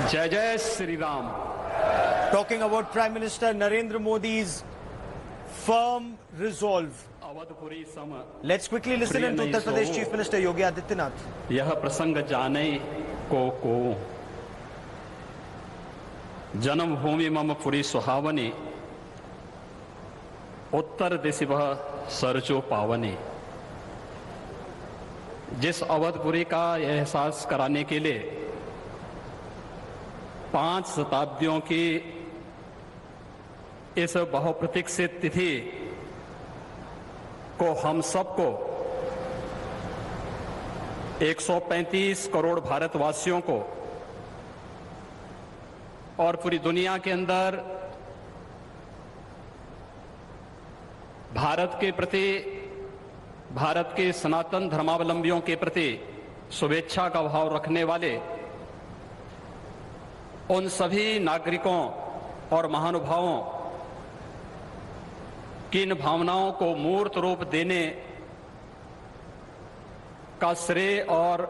जय जय Shri Ram. Talking about Prime Minister Narendra Modi's firm resolve. Awadhpuri some Let's quickly listen in to Uttar Pradesh Chief Minister Yogi Adityanath. यह प्रसंग जाने को जन्मभूमि मम पुरी सुहावनी, उत्तर दिशि वह सरजो पावनी. जिस अवधपुरी का एहसास कराने के लिए 5 शताब्दियों की इस बहुप्रतीक्षित तिथि को हम सबको 135 करोड़ भारतवासियों को और पूरी दुनिया के अंदर भारत के प्रति, भारत के सनातन धर्मावलंबियों के प्रति शुभेच्छा का भाव रखने वाले उन सभी नागरिकों और महानुभावों की इन भावनाओं को मूर्त रूप देने का श्रेय और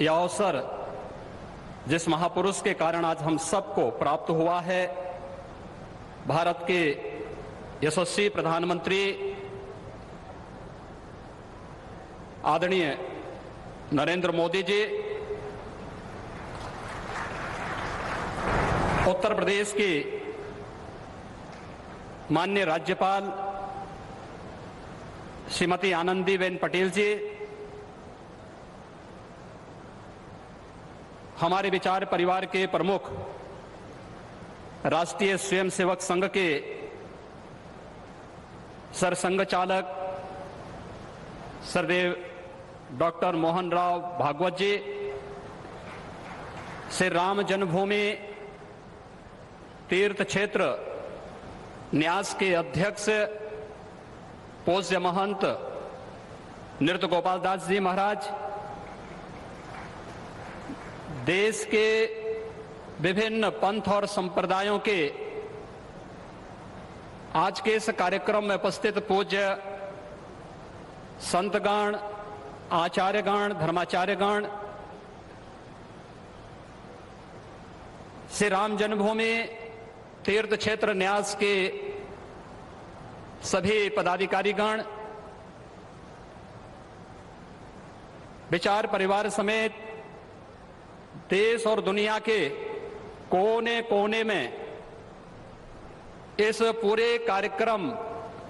यह अवसर जिस महापुरुष के कारण आज हम सबको प्राप्त हुआ है, भारत के यशस्वी प्रधानमंत्री आदरणीय नरेंद्र मोदी जी, उत्तर प्रदेश की माननीय राज्यपाल श्रीमती आनंदीबेन पटेल जी, हमारे विचार परिवार के प्रमुख राष्ट्रीय स्वयंसेवक संघ के सरसंघ चालक सरदेव डॉक्टर मोहन राव भागवत जी, श्री राम जन्मभूमि तीर्थ क्षेत्र न्यास के अध्यक्ष पूज्य महंत नृत्य गोपाल दास जी महाराज, देश के विभिन्न पंथ और संप्रदायों के आज के इस कार्यक्रम में उपस्थित पूज्य संतगण, आचार्यगण, धर्माचार्यगण, श्री राम जन्मभूमि तीर्थ क्षेत्र न्यास के सभी पदाधिकारीगण, विचार परिवार समेत देश और दुनिया के कोने कोने में इस पूरे कार्यक्रम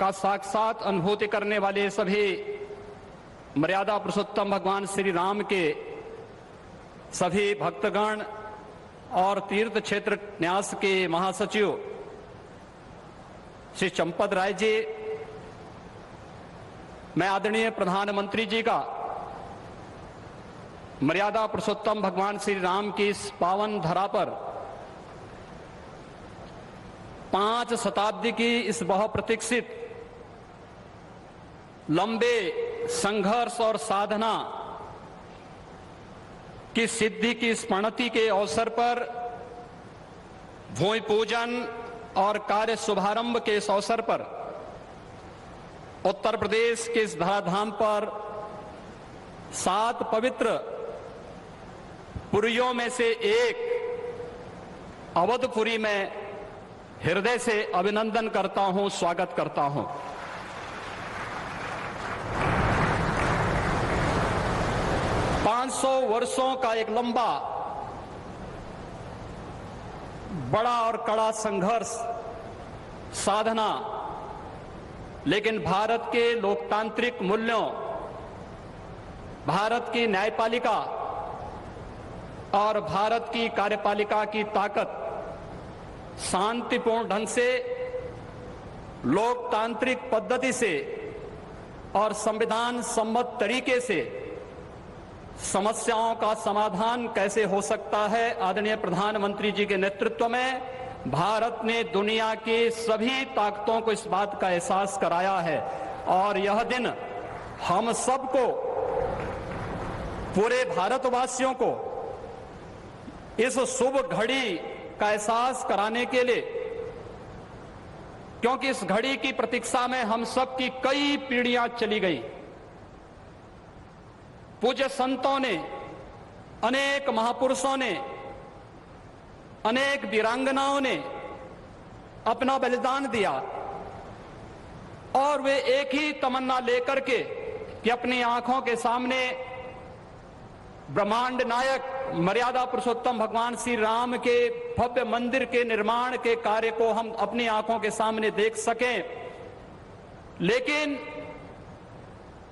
का साक्षात अनुभूति करने वाले सभी मर्यादा पुरुषोत्तम भगवान श्री राम के सभी भक्तगण और तीर्थ क्षेत्र न्यास के महासचिव श्री चंपत राय जी, मैं आदरणीय प्रधानमंत्री जी का मर्यादा पुरुषोत्तम भगवान श्री राम की इस पावन धरा पर 5 शताब्दी की इस बहुप्रतीक्षित लंबे संघर्ष और साधना की सिद्धि की स्मृति के अवसर पर भूमि पूजन और कार्य शुभारंभ के इस अवसर पर उत्तर प्रदेश के इस धराधाम पर 7 पवित्र पुरियों में से एक अवधपुरी में हृदय से अभिनंदन करता हूं, स्वागत करता हूं. पांच 500 वर्षों का एक लंबा, बड़ा और कड़ा संघर्ष, साधना, लेकिन भारत के लोकतांत्रिक मूल्यों, भारत की न्यायपालिका और भारत की कार्यपालिका की ताकत शांतिपूर्ण ढंग से, लोकतांत्रिक पद्धति से और संविधान सम्मत तरीके से समस्याओं का समाधान कैसे हो सकता है, आदरणीय प्रधानमंत्री जी के नेतृत्व में भारत ने दुनिया की सभी ताकतों को इस बात का एहसास कराया है. और यह दिन हम सबको, पूरे भारतवासियों को इस शुभ घड़ी का एहसास कराने के लिए, क्योंकि इस घड़ी की प्रतीक्षा में हम सब की कई पीढ़ियां चली गई. पूज्य संतों ने, अनेक महापुरुषों ने अनेक वीरांगनाओं ने अपना बलिदान दिया और वे एक ही तमन्ना लेकर के कि अपनी आंखों के सामने ब्रह्मांड नायक मर्यादा पुरुषोत्तम भगवान श्री राम के भव्य मंदिर के निर्माण के कार्य को हम अपनी आंखों के सामने देख सकें। लेकिन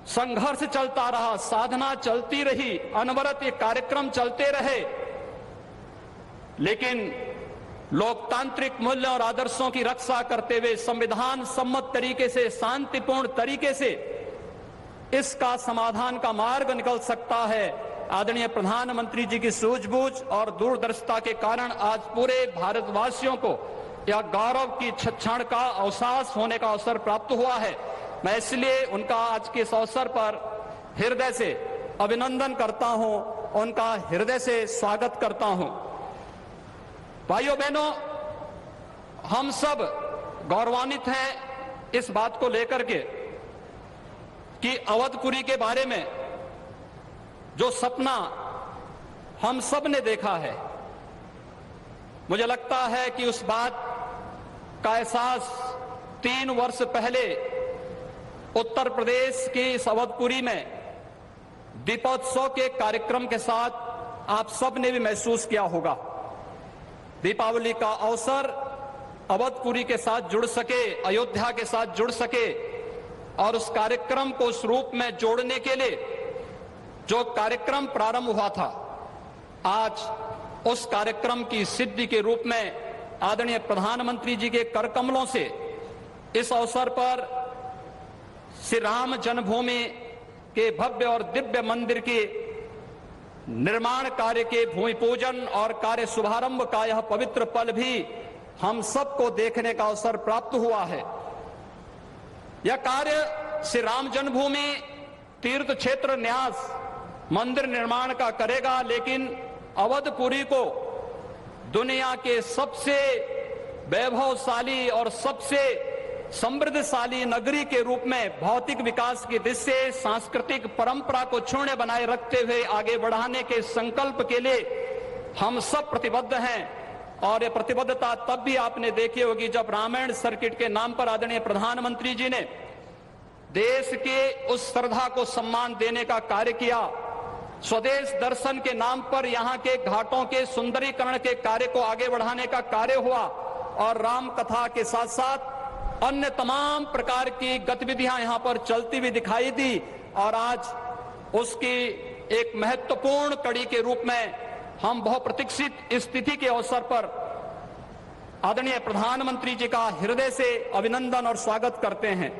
संघर्ष चलता रहा, साधना चलती रही, अनवरत ये कार्यक्रम चलते रहे, लेकिन लोकतांत्रिक मूल्यों और आदर्शों की रक्षा करते हुए संविधान सम्मत तरीके से, शांतिपूर्ण तरीके से इसका समाधान का मार्ग निकल सकता है। आदरणीय प्रधानमंत्री जी की सूझबूझ और दूरदर्शिता के कारण आज पूरे भारतवासियों को यह गौरव की क्षण का अवसास होने का अवसर प्राप्त हुआ है। मैं इसलिए उनका आज के इस अवसर पर हृदय से अभिनंदन करता हूं, उनका हृदय से स्वागत करता हूं। भाइयों बहनों, हम सब गौरवान्वित हैं इस बात को लेकर के कि अवधपुरी के बारे में जो सपना हम सब ने देखा है, मुझे लगता है कि उस बात का एहसास 3 वर्ष पहले उत्तर प्रदेश की इस अवधपुरी में दीपोत्सव के कार्यक्रम के साथ आप सब ने भी महसूस किया होगा। दीपावली का अवसर अवधपुरी के साथ जुड़ सके, अयोध्या के साथ जुड़ सके और उस कार्यक्रम को उस रूप में जोड़ने के लिए जो कार्यक्रम प्रारंभ हुआ था, आज उस कार्यक्रम की सिद्धि के रूप में आदरणीय प्रधानमंत्री जी के कर कमलों से इस अवसर पर श्री राम जन्मभूमि के भव्य और दिव्य मंदिर के निर्माण कार्य के भूमि पूजन और कार्य शुभारंभ का यह पवित्र पल भी हम सबको देखने का अवसर प्राप्त हुआ है। यह कार्य श्री राम जन्मभूमि तीर्थ क्षेत्र न्यास मंदिर निर्माण का करेगा, लेकिन अवधपुरी को दुनिया के सबसे वैभवशाली और सबसे समृद्धशाली नगरी के रूप में भौतिक विकास की दृष्टि से सांस्कृतिक परंपरा को क्षुण्ण बनाए रखते हुए आगे बढ़ाने के संकल्प के लिए हम सब प्रतिबद्ध हैं। और ये प्रतिबद्धता तब भी आपने देखी होगी जब रामायण सर्किट के नाम पर आदरणीय प्रधानमंत्री जी ने देश के उस श्रद्धा को सम्मान देने का कार्य किया। स्वदेश दर्शन के नाम पर यहाँ के घाटों के सुंदरीकरण के कार्य को आगे बढ़ाने का कार्य हुआ और राम कथा के साथ साथ अन्य तमाम प्रकार की गतिविधियां यहाँ पर चलती हुई दिखाई दी और आज उसकी एक महत्वपूर्ण कड़ी के रूप में हम बहुप्रतीक्षित स्थिति के अवसर पर आदरणीय प्रधानमंत्री जी का हृदय से अभिनंदन और स्वागत करते हैं।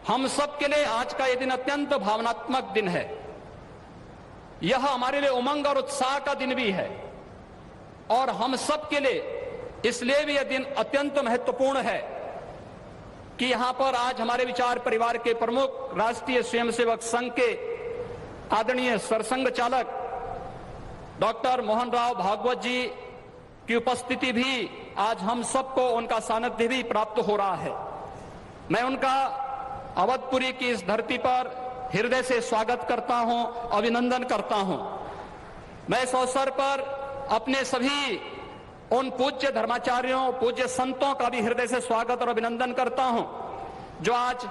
हम सब के लिए आज का यह दिन अत्यंत भावनात्मक दिन है। यह हमारे लिए उमंग और उत्साह का दिन भी है और हम सब के लिए इसलिए भी यह दिन अत्यंत महत्वपूर्ण है कि यहां पर आज हमारे विचार परिवार के प्रमुख राष्ट्रीय स्वयंसेवक संघ के आदरणीय सरसंघ चालक डॉक्टर मोहन राव भागवत जी की उपस्थिति भी आज हम सबको उनका सानिध्य भी प्राप्त हो रहा है। मैं उनका अवधपुरी की इस धरती पर हृदय से स्वागत करता हूं, अभिनंदन करता हूं। मैं इस अवसर पर अपने सभी उन पूज्य धर्माचार्यों, पूज्य संतों का भी हृदय से स्वागत और अभिनंदन करता हूं जो आज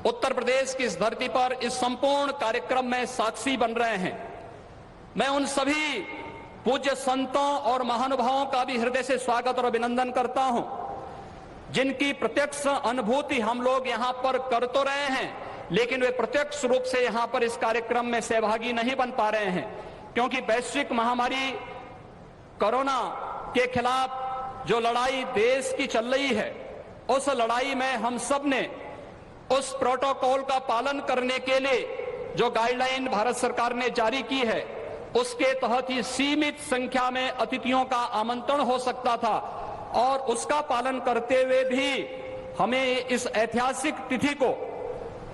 उत्तर प्रदेश की इस धरती पर इस संपूर्ण कार्यक्रम में साक्षी बन रहे हैं। मैं उन सभी पूज्य संतों और महानुभावों का भी हृदय से स्वागत और अभिनंदन करता हूं जिनकी प्रत्यक्ष अनुभूति हम लोग यहां पर कर तो रहे हैं, लेकिन वे प्रत्यक्ष रूप से यहां पर इस कार्यक्रम में सहभागी नहीं बन पा रहे हैं क्योंकि वैश्विक महामारी कोरोना के खिलाफ जो लड़ाई देश की चल रही है, उस लड़ाई में हम सब ने उस प्रोटोकॉल का पालन करने के लिए जो गाइडलाइन भारत सरकार ने जारी की है उसके तहत ही सीमित संख्या में अतिथियों का आमंत्रण हो सकता था और उसका पालन करते हुए भी हमें इस ऐतिहासिक तिथि को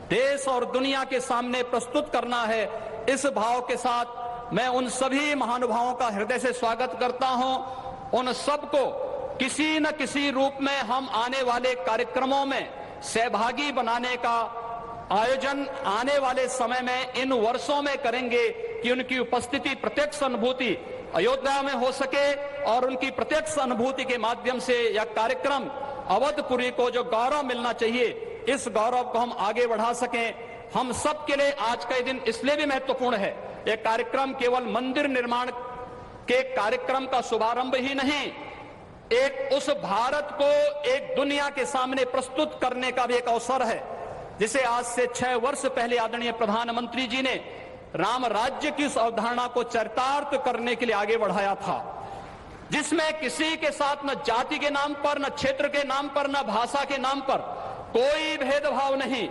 देश और दुनिया के सामने प्रस्तुत करना है। इस भाव के साथ मैं उन सभी महानुभावों का हृदय से स्वागत करता हूं। उन सबको किसी न किसी रूप में हम आने वाले कार्यक्रमों में सहभागी बनाने का आयोजन आने वाले समय में इन वर्षों में करेंगे कि उनकी उपस्थिति, प्रत्यक्ष अनुभूति अयोध्या में हो सके और उनकी प्रत्यक्ष अनुभूति के माध्यम से यह कार्यक्रम अवधपुरी को जो गौरव मिलना चाहिए, इस गौरव को हम आगे बढ़ा सकें। हम सब के लिए आज का दिन इसलिए भी महत्वपूर्ण है। यह कार्यक्रम केवल मंदिर निर्माण के कार्यक्रम का शुभारंभ ही नहीं, एक उस भारत को एक दुनिया के सामने प्रस्तुत करने का भी एक अवसर है, जिसे आज से 6 वर्ष पहले आदरणीय प्रधानमंत्री जी ने राम राज्य की उस अवधारणा को चरितार्थ करने के लिए आगे बढ़ाया था, जिसमें किसी के साथ न जाति के नाम पर, न क्षेत्र के नाम पर, न भाषा के नाम पर कोई भेदभाव नहीं,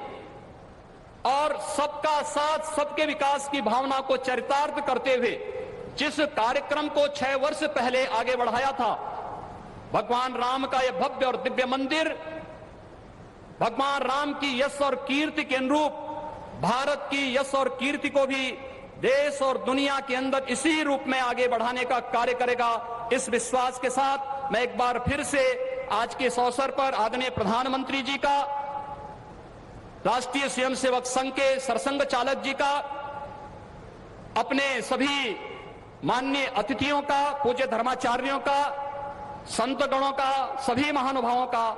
और सबका साथ सबके विकास की भावना को चरितार्थ करते हुए जिस कार्यक्रम को 6 वर्ष पहले आगे बढ़ाया था, भगवान राम का यह भव्य और दिव्य मंदिर भगवान राम की यश और कीर्ति के अनुरूप भारत की यश और कीर्ति को भी देश और दुनिया के अंदर इसी रूप में आगे बढ़ाने का कार्य करेगा। इस विश्वास के साथ मैं एक बार फिर से आज के इस अवसर पर आदरणीय प्रधानमंत्री जी का, राष्ट्रीय स्वयंसेवक संघ के सरसंघ चालक जी का, अपने सभी माननीय अतिथियों का, पूज्य धर्माचार्यों का, संतगणों का, सभी महानुभावों का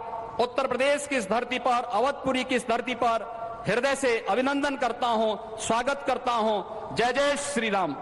उत्तर प्रदेश की इस धरती पर, अवधपुरी की इस धरती पर हृदय से अभिनंदन करता हूं, स्वागत करता हूं। जय जय श्री राम।